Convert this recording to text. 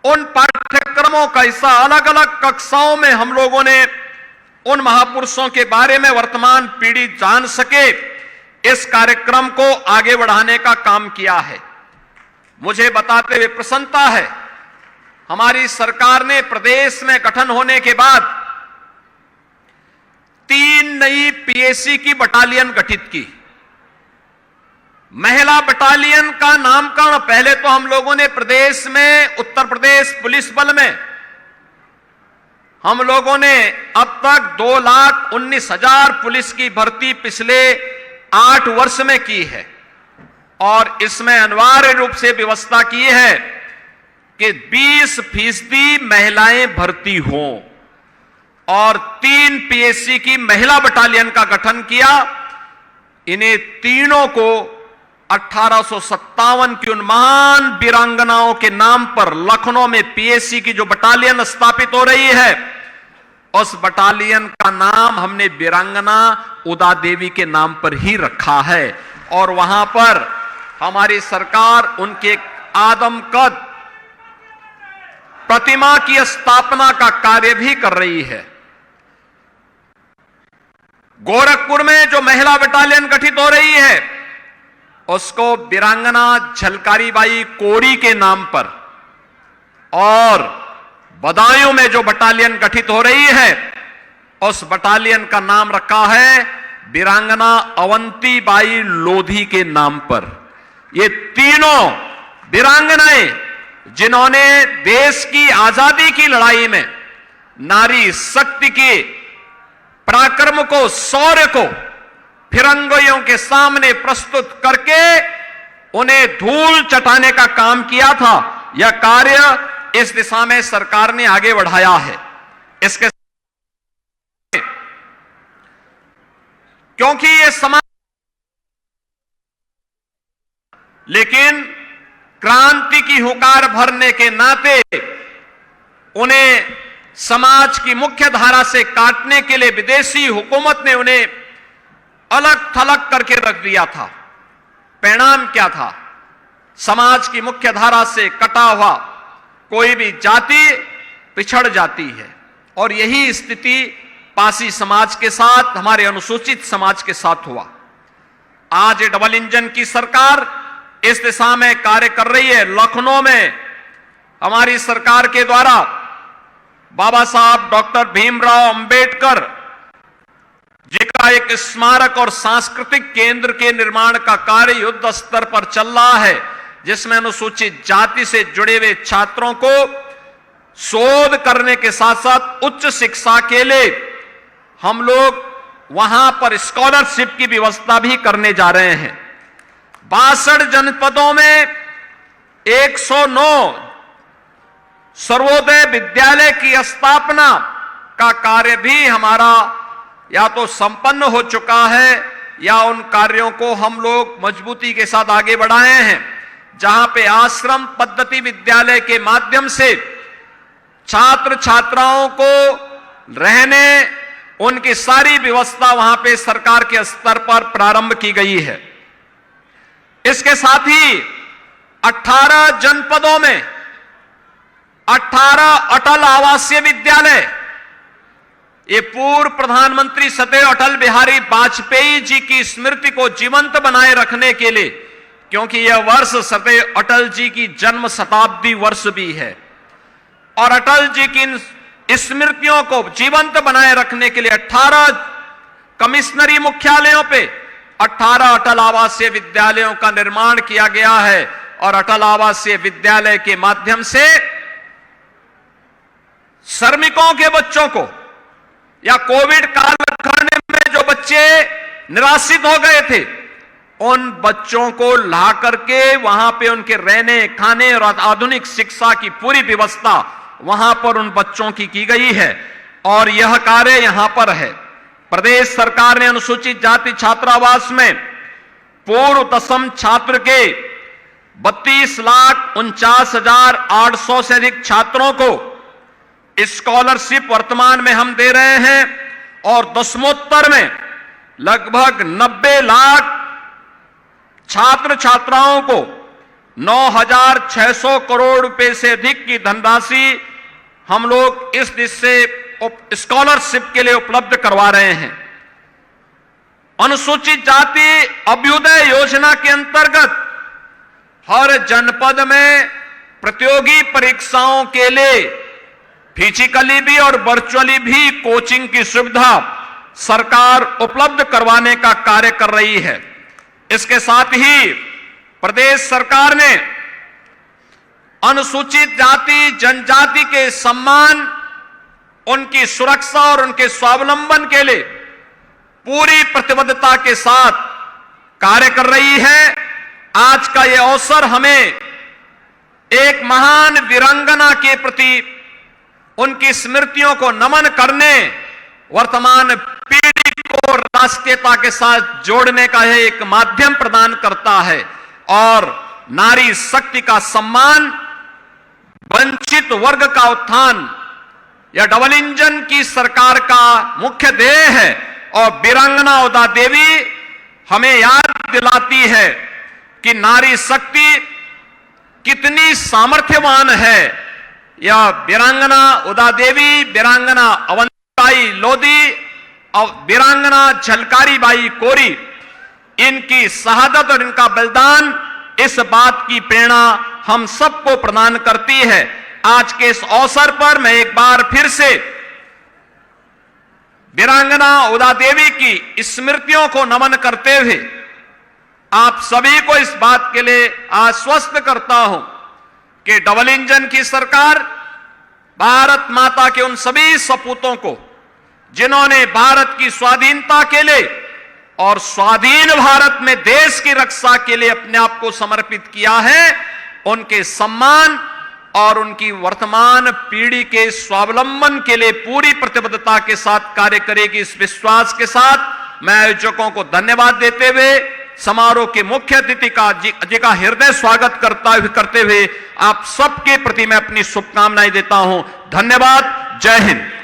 उन पाठ्यक्रमों का हिस्सा अलग अलग कक्षाओं में हम लोगों ने उन महापुरुषों के बारे में वर्तमान पीढ़ी जान सके, इस कार्यक्रम को आगे बढ़ाने का काम किया है। मुझे बताते हुए प्रसन्नता है, हमारी सरकार ने प्रदेश में गठन होने के बाद 3 नई पीएसी की बटालियन गठित की। महिला बटालियन का नामकरण पहले तो हम लोगों ने प्रदेश में, उत्तर प्रदेश पुलिस बल में हम लोगों ने अब तक 2,19,000 पुलिस की भर्ती पिछले 8 वर्ष में की है और इसमें अनिवार्य रूप से व्यवस्था की है कि 20% महिलाएं भर्ती हों और 3 पीएससी की महिला बटालियन का गठन किया। इन्हें तीनों को 1857 की उन महान वीरांगनाओं के नाम पर लखनऊ में पीएससी की जो बटालियन स्थापित हो रही है, उस बटालियन का नाम हमने वीरांगना उदा देवी के नाम पर ही रखा है और वहां पर हमारी सरकार उनके आदमकद प्रतिमा की स्थापना का कार्य भी कर रही है। गोरखपुर में जो महिला बटालियन गठित हो रही है, उसको वीरांगना झलकारीबाई कोरी के नाम पर, और बदायूं में जो बटालियन गठित हो रही है, उस बटालियन का नाम रखा है वीरांगना अवंतीबाई लोधी के नाम पर। ये तीनों वीरांगनाएं जिन्होंने देश की आजादी की लड़ाई में नारी शक्ति के पराक्रम को, शौर्य को फिरंगियों के सामने प्रस्तुत करके उन्हें धूल चटाने का काम किया था, यह कार्य इस दिशा में सरकार ने आगे बढ़ाया है। इसके क्योंकि ये समाज, लेकिन क्रांति की हुंकार भरने के नाते उन्हें समाज की मुख्य धारा से काटने के लिए विदेशी हुकूमत ने उन्हें अलग थलग करके रख दिया था। परिणाम क्या था? समाज की मुख्य धारा से कटा हुआ कोई भी जाति पिछड़ जाती है और यही स्थिति पासी समाज के साथ, हमारे अनुसूचित समाज के साथ हुआ। आज डबल इंजन की सरकार इस दिशा में कार्य कर रही है। लखनऊ में हमारी सरकार के द्वारा बाबा साहब डॉक्टर भीमराव अंबेडकर जी का एक स्मारक और सांस्कृतिक केंद्र के निर्माण का कार्य युद्ध स्तर पर चल रहा है, जिसमें अनुसूचित जाति से जुड़े हुए छात्रों को शोध करने के साथ साथ उच्च शिक्षा के लिए हम लोग वहां पर स्कॉलरशिप की व्यवस्था भी करने जा रहे हैं। 62 जनपदों में 109 सर्वोदय विद्यालय की स्थापना का कार्य भी हमारा या तो संपन्न हो चुका है या उन कार्यों को हम लोग मजबूती के साथ आगे बढ़ाए हैं, जहां पे आश्रम पद्धति विद्यालय के माध्यम से छात्र छात्राओं को रहने, उनकी सारी व्यवस्था वहां पे सरकार के स्तर पर प्रारंभ की गई है। इसके साथ ही 18 जनपदों में 18 अटल आवासीय विद्यालय, ये पूर्व प्रधानमंत्री सदैव अटल बिहारी वाजपेयी जी की स्मृति को जीवंत बनाए रखने के लिए, क्योंकि यह वर्ष सदैव अटल जी की जन्म शताब्दी वर्ष भी है और अटल जी की स्मृतियों को जीवंत बनाए रखने के लिए 18 कमिश्नरी मुख्यालयों पे 18 अटल आवासीय विद्यालयों का निर्माण किया गया है और अटल आवासीय विद्यालय के माध्यम से श्रमिकों के बच्चों को या कोविड कालखंड में जो बच्चे निराश्रित हो गए थे, उन बच्चों को ला करके वहां पे उनके रहने, खाने और आधुनिक शिक्षा की पूरी व्यवस्था वहां पर उन बच्चों की गई है और यह कार्य यहां पर है। प्रदेश सरकार ने अनुसूचित जाति छात्रावास में पूर्व दशम छात्र के 32,49,800 से अधिक छात्रों को स्कॉलरशिप वर्तमान में हम दे रहे हैं और दशमोत्तर में लगभग 90 लाख छात्र छात्राओं को 9,600 करोड़ रुपए से अधिक की धनराशि हम लोग इस दिशा से स्कॉलरशिप के लिए उपलब्ध करवा रहे हैं। अनुसूचित जाति अभ्युदय योजना के अंतर्गत हर जनपद में प्रतियोगी परीक्षाओं के लिए फिजिकली भी और वर्चुअली भी कोचिंग की सुविधा सरकार उपलब्ध करवाने का कार्य कर रही है। इसके साथ ही प्रदेश सरकार ने अनुसूचित जाति जनजाति के सम्मान, उनकी सुरक्षा और उनके स्वावलंबन के लिए पूरी प्रतिबद्धता के साथ कार्य कर रही है। आज का यह अवसर हमें एक महान वीरांगना के प्रति उनकी स्मृतियों को नमन करने, वर्तमान पीढ़ी को राष्ट्रीयता के साथ जोड़ने का यह एक माध्यम प्रदान करता है और नारी शक्ति का सम्मान, वंचित वर्ग का उत्थान, यह डबल इंजन की सरकार का मुख्य ध्येय है। और वीरांगना उदा देवी हमें याद दिलाती है कि नारी शक्ति कितनी सामर्थ्यवान है। यह वीरांगना उदा देवी, वीरांगना अवंतिबाई लोधी और वीरांगना झलकारी बाई कोरी, इनकी शहादत और इनका बलिदान इस बात की प्रेरणा हम सबको प्रदान करती है। आज के इस अवसर पर मैं एक बार फिर से वीरांगना उदा देवी की स्मृतियों को नमन करते हुए आप सभी को इस बात के लिए आश्वस्त करता हूं कि डबल इंजन की सरकार भारत माता के उन सभी सपूतों को जिन्होंने भारत की स्वाधीनता के लिए और स्वाधीन भारत में देश की रक्षा के लिए अपने आप को समर्पित किया है, उनके सम्मान और उनकी वर्तमान पीढ़ी के स्वावलंबन के लिए पूरी प्रतिबद्धता के साथ कार्य करेगी। इस विश्वास के साथ मैं आयोजकों को धन्यवाद देते हुए समारोह के मुख्य अतिथि का हृदय स्वागत करते हुए आप सबके प्रति मैं अपनी शुभकामनाएं देता हूं। धन्यवाद। जय हिंद।